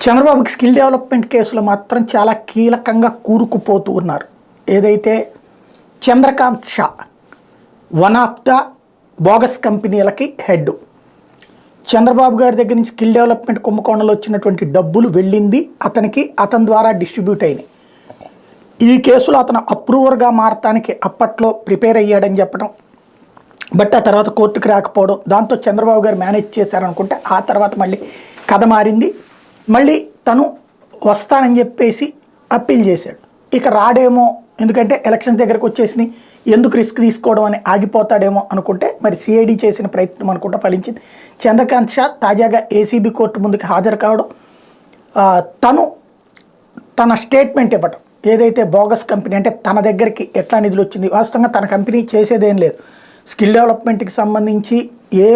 చంద్రబాబుకి skill development కేసులో మాత్రం చాలా కీలకంగా కూరుకుపోతూ ఉన్నారు. ఏదైతే Chandrakant Shah one of the bogus కంపెనీలకి హెడ్. చంద్రబాబు గారి దగ్గర నుంచి స్కిల్ డెవలప్మెంట్ కుంభకోణంలో వచ్చినటువంటి డబ్బులు వెళ్ళింది అతనికి, అతని ద్వారా డిస్ట్రిబ్యూట్ అయినాయి. ఈ కేసులో అతను అప్రూవర్గా మారటానికి అప్పట్లో ప్రిపేర్ అయ్యాడని చెప్పడం, బట్ ఆ తర్వాత కోర్టుకు రాకపోవడం, దాంతో చంద్రబాబు గారు మేనేజ్ చేశారనుకుంటే ఆ తర్వాత మళ్ళీ కథ మారింది. మళ్ళీ తను వస్తానని చెప్పేసి అప్పీల్ చేశాడు. ఇక రాడేమో, ఎందుకంటే ఎలక్షన్స్ దగ్గరకు వచ్చేసి ఎందుకు రిస్క్ తీసుకోవడం అని ఆగిపోతాడేమో అనుకుంటే మరి సిఐడి చేసిన ప్రయత్నం అనుకుంటా ఫలించింది. చంద్రకాంత్ షా తాజాగా ఏసీబీ కోర్టు ముందుకు హాజరు కావడం, తను తన స్టేట్మెంట్ ఇవ్వడం, ఏదైతే బోగస్ కంపెనీ అంటే తన దగ్గరికి ఎట్లా నిధులు వచ్చింది, వాస్తవంగా తన కంపెనీ చేసేదేం లేదు, స్కిల్ డెవలప్మెంట్కి సంబంధించి ఏ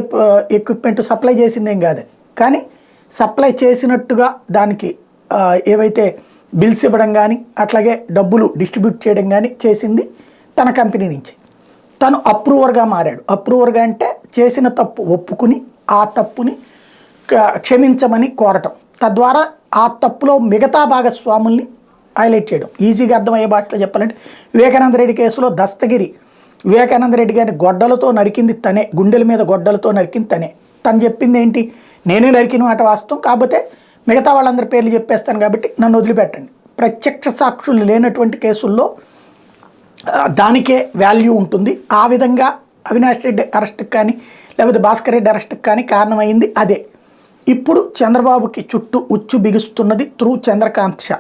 ఎక్విప్మెంట్ సప్లై చేసిందేం కాదు, కానీ సప్లై చేసినట్టుగా దానికి ఏవైతే బిల్స్ ఇవ్వడం కానీ అట్లాగే డబ్బులు డిస్ట్రిబ్యూట్ చేయడం కానీ చేసింది తన కంపెనీ నుంచి. తను అప్రూవర్గా మారాడు. అప్రూవర్గా అంటే చేసిన తప్పు ఒప్పుకుని ఆ తప్పుని క్షమించమని కోరటం, తద్వారా ఆ తప్పులో మిగతా భాగస్వాముల్ని హైలైట్ చేయడం. ఈజీగా అర్థమయ్యే భాషలో చెప్పాలంటే వివేకానంద రెడ్డి కేసులో దస్తగిరి వివేకానంద రెడ్డి గారిని గొడ్డలతో నరికింది తనే, గుండెల మీద గొడ్డలతో నరికింది తనే. తను చెప్పింది ఏంటి, నేనే నరికిన మాట వాస్తవం, కాకపోతే మిగతా వాళ్ళందరి పేర్లు చెప్పేస్తాను కాబట్టి నన్ను వదిలిపెట్టండి. ప్రత్యక్ష సాక్షులు లేనటువంటి కేసుల్లో దానికే వాల్యూ ఉంటుంది. ఆ విధంగా అవినాష్ రెడ్డి అరెస్ట్కి కానీ లేకపోతే భాస్కర్ రెడ్డి అరెస్ట్కి కానీ కారణమైంది అదే. ఇప్పుడు చంద్రబాబుకి చుట్టూ ఉచ్చు బిగుస్తున్నది త్రూ చంద్రకాంత్ షా.